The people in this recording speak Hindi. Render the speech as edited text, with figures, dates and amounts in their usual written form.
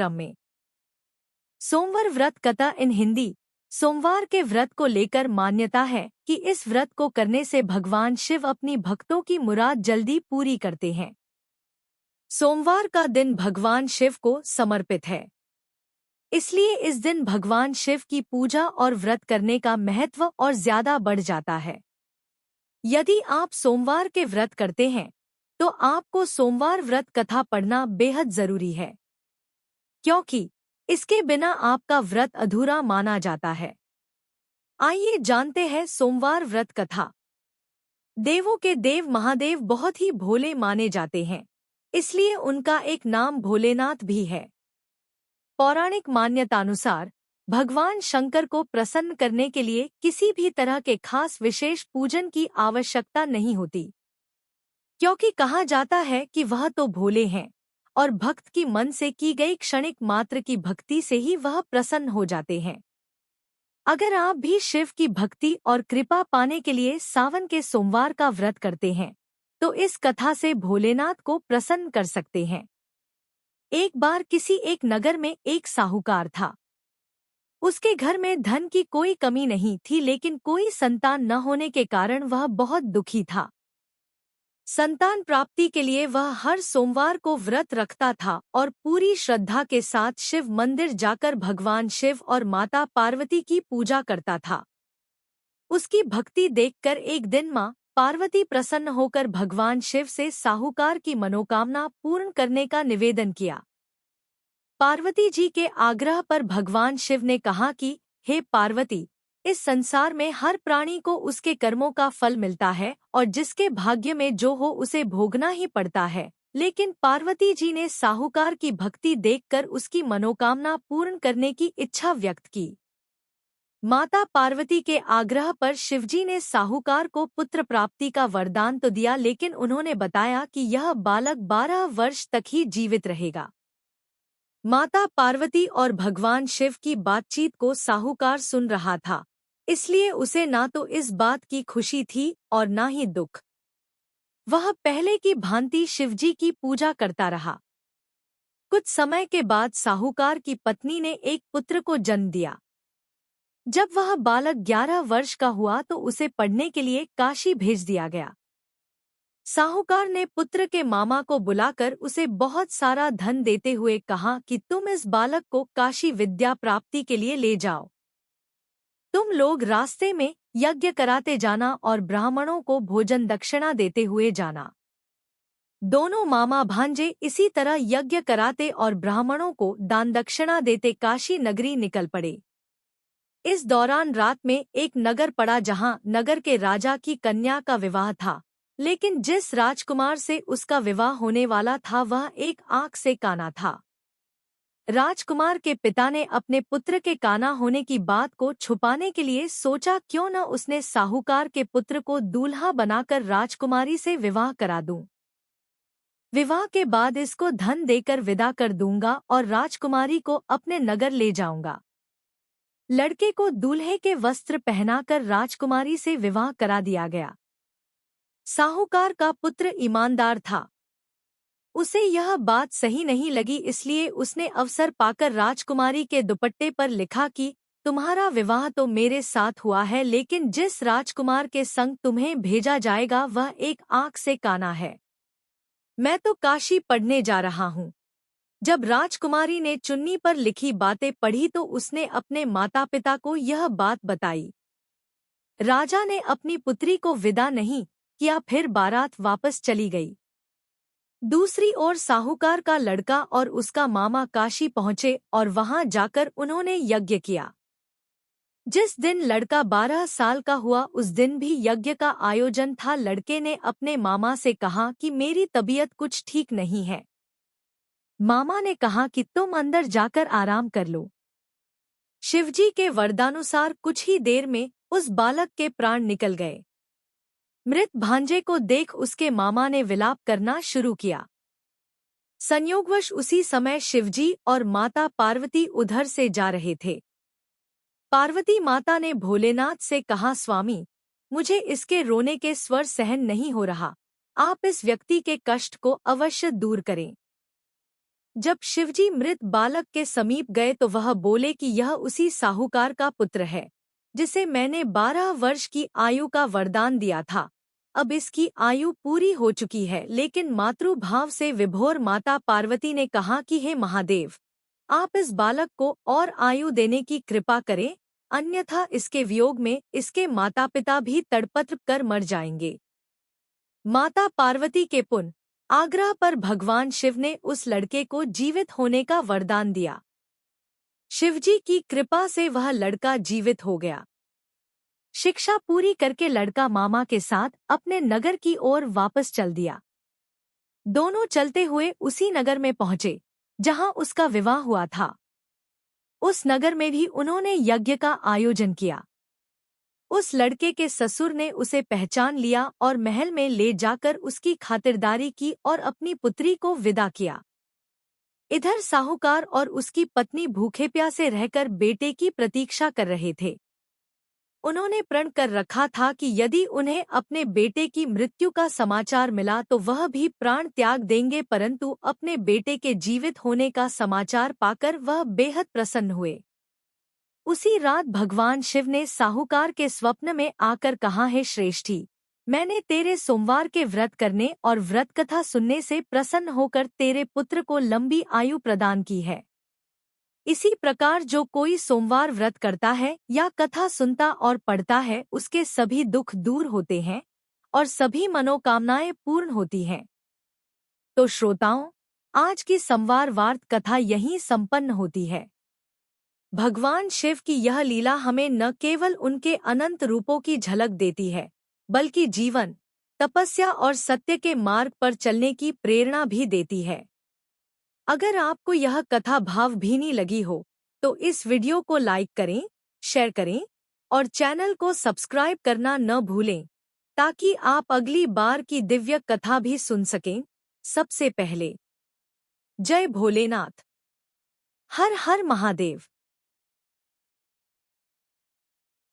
क्रम में सोमवार व्रत कथा इन हिंदी। सोमवार के व्रत को लेकर मान्यता है कि इस व्रत को करने से भगवान शिव अपनी भक्तों की मुराद जल्दी पूरी करते हैं। सोमवार का दिन भगवान शिव को समर्पित है, इसलिए इस दिन भगवान शिव की पूजा और व्रत करने का महत्व और ज्यादा बढ़ जाता है। यदि आप सोमवार के व्रत करते हैं तो आपको सोमवार व्रत कथा पढ़ना बेहद जरूरी है, क्योंकि इसके बिना आपका व्रत अधूरा माना जाता है। आइए जानते हैं सोमवार व्रत कथा। देवों के देव महादेव बहुत ही भोले माने जाते हैं, इसलिए उनका एक नाम भोलेनाथ भी है। पौराणिक मान्यतानुसार भगवान शंकर को प्रसन्न करने के लिए किसी भी तरह के खास विशेष पूजन की आवश्यकता नहीं होती, क्योंकि कहा जाता है कि वह तो भोले हैं और भक्त की मन से की गई क्षणिक मात्र की भक्ति से ही वह प्रसन्न हो जाते हैं। अगर आप भी शिव की भक्ति और कृपा पाने के लिए सावन के सोमवार का व्रत करते हैं तो इस कथा से भोलेनाथ को प्रसन्न कर सकते हैं। एक बार किसी एक नगर में एक साहूकार था। उसके घर में धन की कोई कमी नहीं थी, लेकिन कोई संतान न होने के कारण वह बहुत दुखी था। संतान प्राप्ति के लिए वह हर सोमवार को व्रत रखता था और पूरी श्रद्धा के साथ शिव मंदिर जाकर भगवान शिव और माता पार्वती की पूजा करता था। उसकी भक्ति देखकर एक दिन मां पार्वती प्रसन्न होकर भगवान शिव से साहूकार की मनोकामना पूर्ण करने का निवेदन किया। पार्वती जी के आग्रह पर भगवान शिव ने कहा कि हे पार्वती, इस संसार में हर प्राणी को उसके कर्मों का फल मिलता है और जिसके भाग्य में जो हो उसे भोगना ही पड़ता है। लेकिन पार्वती जी ने साहूकार की भक्ति देखकर उसकी मनोकामना पूर्ण करने की इच्छा व्यक्त की। माता पार्वती के आग्रह पर शिवजी ने साहूकार को पुत्र प्राप्ति का वरदान तो दिया, लेकिन उन्होंने बताया कि यह बालक 12 वर्ष तक ही जीवित रहेगा। माता पार्वती और भगवान शिव की बातचीत को साहूकार सुन रहा था, इसलिए उसे ना तो इस बात की खुशी थी और ना ही दुख। वह पहले की भांति शिवजी की पूजा करता रहा। कुछ समय के बाद साहूकार की पत्नी ने एक पुत्र को जन्म दिया। जब वह बालक 11 वर्ष का हुआ तो उसे पढ़ने के लिए काशी भेज दिया गया। साहूकार ने पुत्र के मामा को बुलाकर उसे बहुत सारा धन देते हुए कहा कि तुम इस बालक को काशी विद्या प्राप्ति के लिए ले जाओ। तुम लोग रास्ते में यज्ञ कराते जाना और ब्राह्मणों को भोजन दक्षिणा देते हुए जाना। दोनों मामा भांजे इसी तरह यज्ञ कराते और ब्राह्मणों को दान दक्षिणा देते काशी नगरी निकल पड़े। इस दौरान रात में एक नगर पड़ा जहां नगर के राजा की कन्या का विवाह था, लेकिन जिस राजकुमार से उसका विवाह होने वाला था वह एक आंख से काना था। राजकुमार के पिता ने अपने पुत्र के काना होने की बात को छुपाने के लिए सोचा क्यों न उसने साहूकार के पुत्र को दूल्हा बनाकर राजकुमारी से विवाह करा दूं। विवाह के बाद इसको धन देकर विदा कर दूंगा और राजकुमारी को अपने नगर ले जाऊंगा। लड़के को दूल्हे के वस्त्र पहनाकर राजकुमारी से विवाह करा दिया गया। साहूकार का पुत्र ईमानदार था। उसे यह बात सही नहीं लगी, इसलिए उसने अवसर पाकर राजकुमारी के दुपट्टे पर लिखा कि तुम्हारा विवाह तो मेरे साथ हुआ है, लेकिन जिस राजकुमार के संग तुम्हें भेजा जाएगा वह एक आंख से काना है। मैं तो काशी पढ़ने जा रहा हूँ। जब राजकुमारी ने चुन्नी पर लिखी बातें पढ़ी तो उसने अपने माता पिता को यह बात बताई। राजा ने अपनी पुत्री को विदा नहीं किया, फिर बारात वापस चली गई। दूसरी ओर साहूकार का लड़का और उसका मामा काशी पहुंचे और वहां जाकर उन्होंने यज्ञ किया। जिस दिन लड़का 12 साल का हुआ उस दिन भी यज्ञ का आयोजन था। लड़के ने अपने मामा से कहा कि मेरी तबीयत कुछ ठीक नहीं है। मामा ने कहा कि तुम अंदर जाकर आराम कर लो। शिवजी के वरदानुसार कुछ ही देर में उस बालक के प्राण निकल गए। मृत भांजे को देख उसके मामा ने विलाप करना शुरू किया। संयोगवश उसी समय शिवजी और माता पार्वती उधर से जा रहे थे। पार्वती माता ने भोलेनाथ से कहा, स्वामी, मुझे इसके रोने के स्वर सहन नहीं हो रहा, आप इस व्यक्ति के कष्ट को अवश्य दूर करें। जब शिवजी मृत बालक के समीप गए तो वह बोले कि यह उसी साहूकार का पुत्र है जिसे मैंने 12 वर्ष की आयु का वरदान दिया था। अब इसकी आयु पूरी हो चुकी है। लेकिन मातृभाव से विभोर माता पार्वती ने कहा कि हे महादेव, आप इस बालक को और आयु देने की कृपा करें, अन्यथा इसके वियोग में इसके माता पिता भी तड़पत्र कर मर जाएंगे। माता पार्वती के पुण्य आग्रह पर भगवान शिव ने उस लड़के को जीवित होने का वरदान दिया। शिवजी की कृपा से वह लड़का जीवित हो गया। शिक्षा पूरी करके लड़का मामा के साथ अपने नगर की ओर वापस चल दिया। दोनों चलते हुए उसी नगर में पहुंचे जहां उसका विवाह हुआ था। उस नगर में भी उन्होंने यज्ञ का आयोजन किया। उस लड़के के ससुर ने उसे पहचान लिया और महल में ले जाकर उसकी खातिरदारी की और अपनी पुत्री को विदा किया। इधर साहूकार और उसकी पत्नी भूखे प्यासे रहकर बेटे की प्रतीक्षा कर रहे थे। उन्होंने प्रण कर रखा था कि यदि उन्हें अपने बेटे की मृत्यु का समाचार मिला तो वह भी प्राण त्याग देंगे, परंतु अपने बेटे के जीवित होने का समाचार पाकर वह बेहद प्रसन्न हुए। उसी रात भगवान शिव ने साहूकार के स्वप्न में आकर कहा, हे श्रेष्ठी, मैंने तेरे सोमवार के व्रत करने और व्रत कथा सुनने से प्रसन्न होकर तेरे पुत्र को लंबी आयु प्रदान की है। इसी प्रकार जो कोई सोमवार व्रत करता है या कथा सुनता और पढ़ता है उसके सभी दुख दूर होते हैं और सभी मनोकामनाएं पूर्ण होती हैं। तो श्रोताओं, आज की संवार वार्त कथा यहीं संपन्न होती है। भगवान शिव की यह लीला हमें न केवल उनके अनंत रूपों की झलक देती है, बल्कि जीवन, तपस्या और सत्य के मार्ग पर चलने की प्रेरणा भी देती है। अगर आपको यह कथा भावभीनी लगी हो तो इस वीडियो को लाइक करें, शेयर करें और चैनल को सब्सक्राइब करना न भूलें, ताकि आप अगली बार की दिव्य कथा भी सुन सकें सबसे पहले। जय भोलेनाथ। हर हर महादेव।